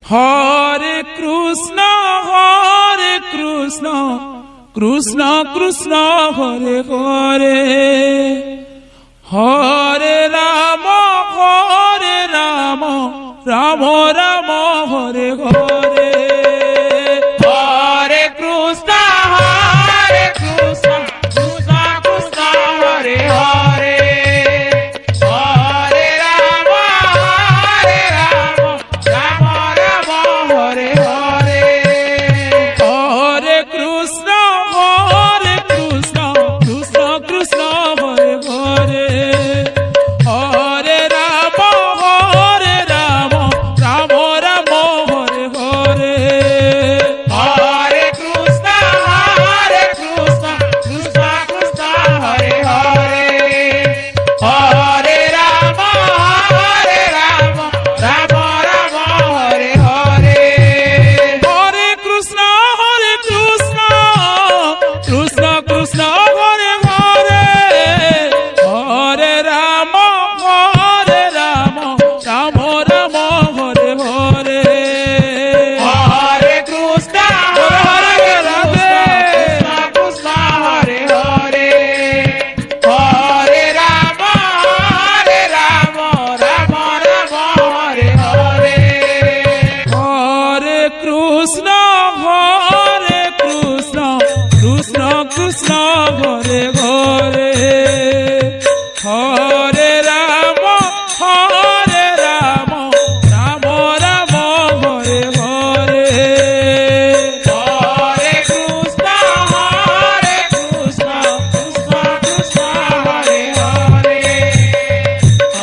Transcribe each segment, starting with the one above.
Hare Krishna Krishna Krishna Hare Hare Hare Ram Ram Ram Hare Hare Hare Krishna Krishna Krishna Hare Hare Hare Ram Ram Ram Hare Hare Hare Krishna Krishna Krishna Hare Hare Hare Ram Ram Ram Hare Hare Hare Krishna Krishna Krishna Hare Hare Hare Ram Ram Ram Hare Hare Hare Krishna Krishna Krishna Hare Hare Hare Ram Ram Ram Hare Hare Hare Krishna Hare Radhe Krishna Hare Hare Hare Ram Ram Ram Hare Hare Hare Krishna Krishna Krishna Hare Hare Hare Ram Ram Ram Hare Hare Hare Krishna Krishna Krishna Hare Hare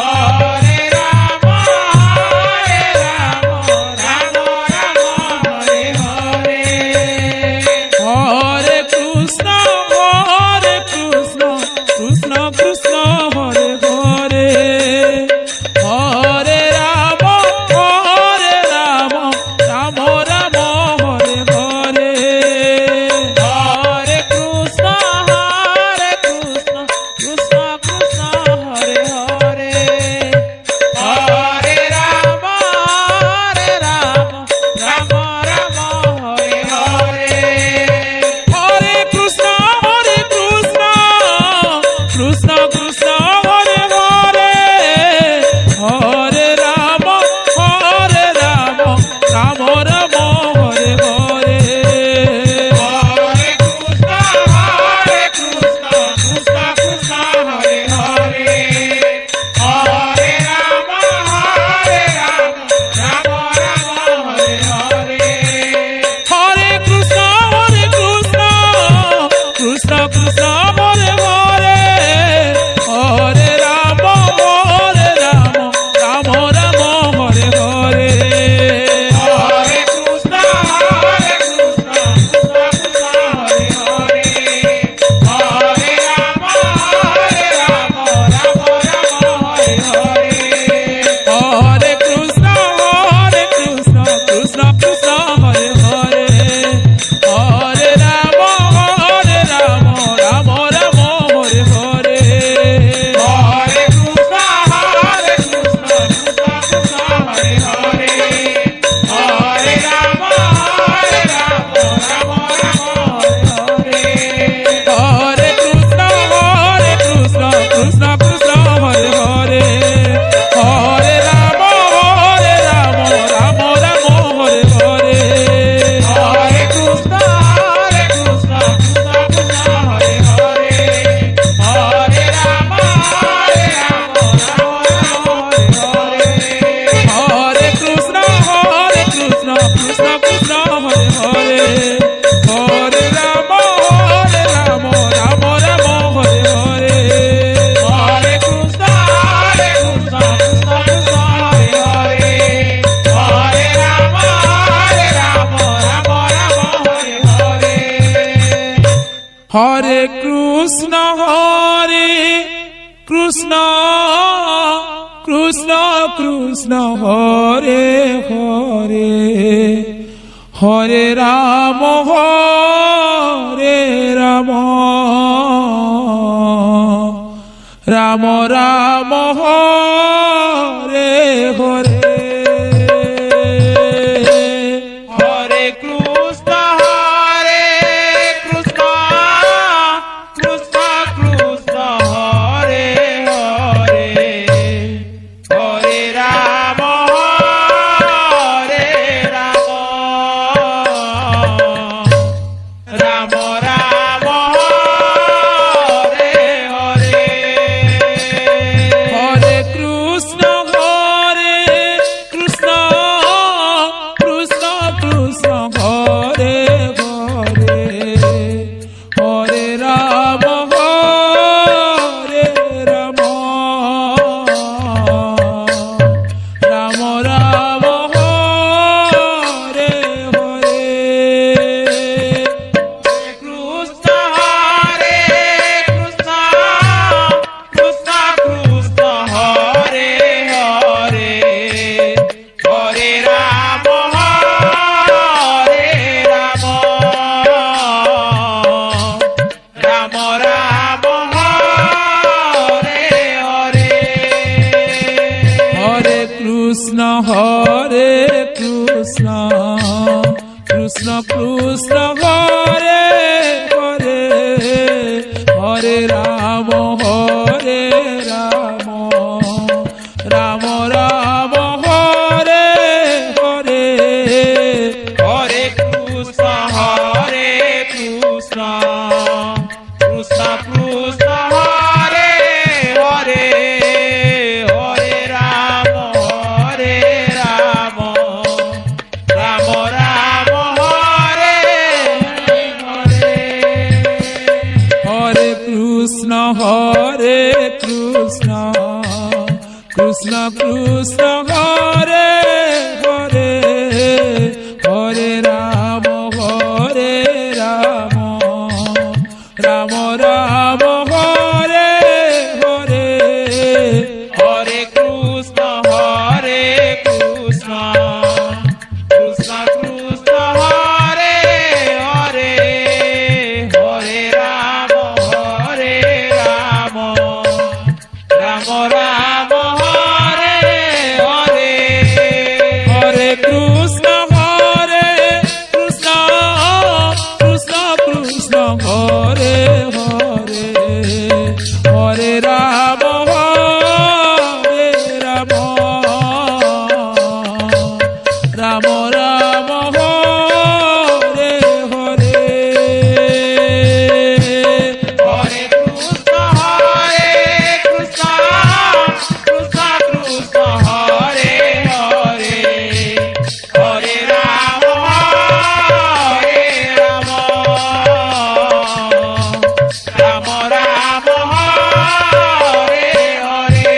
Hare Ram Ram Hare Hare Hare Krishna Krishna Krishna Hare Hare Hare Ram Ram Ram Hare Hare Hare Krishna Krishna Krishna Hare Hare Hare Ram Ram Hare Hare Hare Krishna Krishna Krishna Hare Hare Hare Ram Ram Ram Hare Hare Hare Krishna Krishna Krishna Hare Hare Hare Ram Ram Hare Hare Hare Krishna Krishna Krishna Hare Hare Hare Ram Ram Hare Hare Hare Krishna Krishna Hare Hare Hare Ram Ram Hare Hare Hare Krishna Krishna Krishna Hare Hare Hare Ram Ram Hare Hare Hare Krishna Krishna Hare Hare Hare Ram Ram Hare Hare Hare Krishna Krishna Krishna Hare Hare Hare Ram Ram Hare Hare Hare Krishna Krishna Hare Hare Hare Ram Hare Krishna Krishna Krishna Hare Hare Hare Ram Ram Hare Hare Hare Krishna Krishna Hare Hare Hare Ram Ram Hare Hare Hare Krishna Krishna Krishna Hare Hare Hare Ram Ram Ram Hare Hare Krishna Krishna Krishna Hare Hare Hare Ram Ram Ram Hare Hare Hare Krishna Krishna Krishna Hare Hare Hare Ram Ram Ram Hare Hare Hare Krishna Krishna Krishna Hare Hare Hare Ram Ram Ram Hare Hare Hare Krishna Krishna Krishna Hare Hare Hare Ram Ram Ram Hare Hare Hare Krishna Krishna Krishna Hare Hare Hare Ram Ram Ram Hare Hare Hare Krishna Krishna Krishna Hare Hare Hare Ram Ram Hare Hare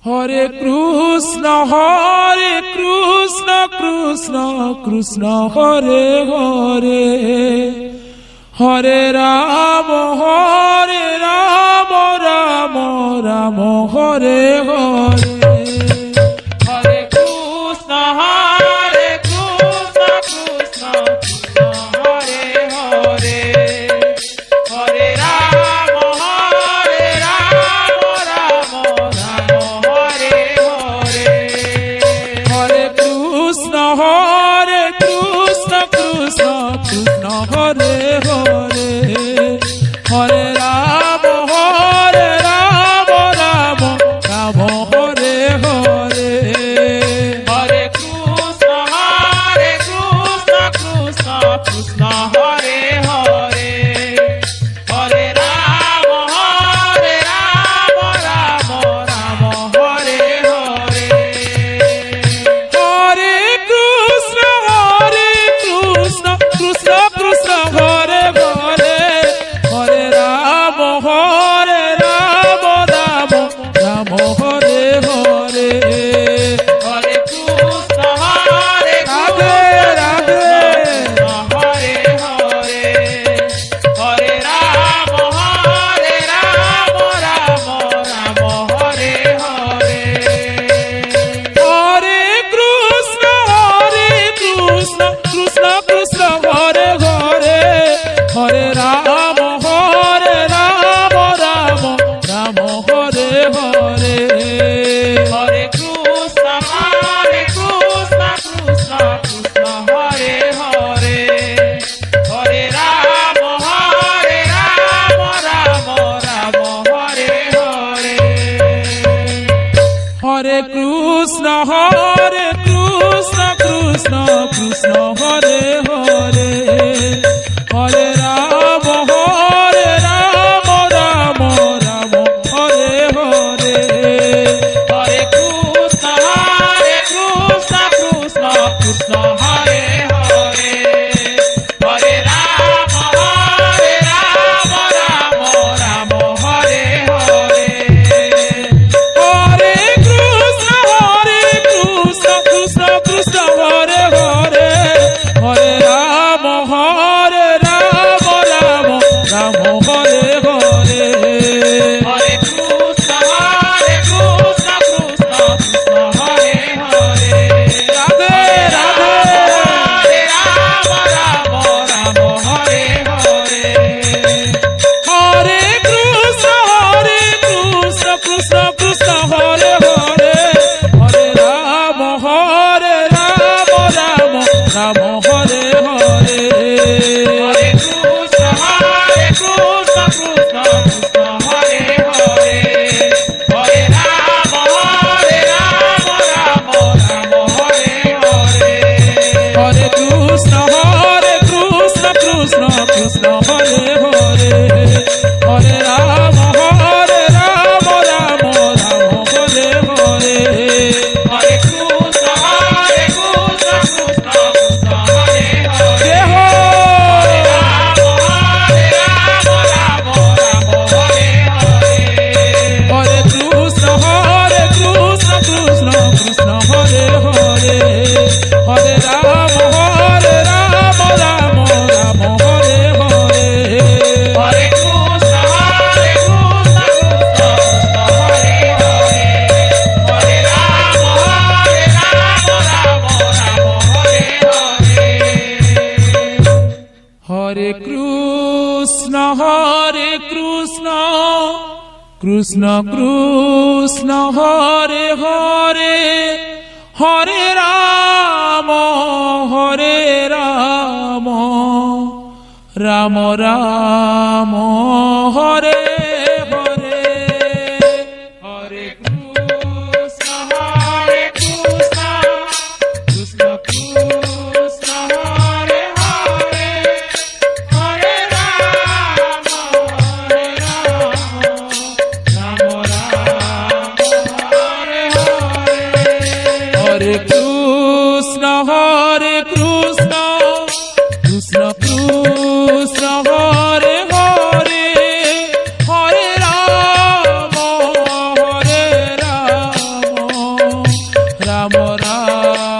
Hare Krishna Krishna Krishna Hare Hare Hare Ram Ram Ram Hare Hare Hare Krishna Krishna Hare Hare Hare Ram Ram Hare Hare Hare Krishna Krishna Krishna Hare Hare Hare Ram Ram Hare Hare Hare Krishna Krishna Hare Hare Hare Ram Ram Hare Hare Hare Krishna Krishna Krishna Hare Hare Hare Ram Ram Hare Hare Hare Krishna Radhe Radhe Hare Hare Hare Ram Ram Hare Hare Hare Krishna Krishna Krishna Hare Hare Hare Ram Ram Hare Hare Hare Krishna Krishna Hare Hare Hare Ram Ram Hare Hare Hare Krishna Krishna Krishna Hare Hare Hare Ram Ram Hare Hare Hare Krishna Krishna Hare Hare Hare Ram Ram Hare Hare Hare Krishna Krishna Krishna Hare Hare Hare Ram Ram Hare Hare Hare Krishna Krishna Hare Hare Radhe Radhe Krishna Krishna Hare Hare Hare Ram Ram Ram Hare Hare Hare Krishna, Hare Krishna, Krishna Krishna, Hare Hare, Hare Rama, Hare Rama, Rama Rama, Hare Hare. Hare Krishna Krishna Krishna Hare Hare Hare Ram Ram Ram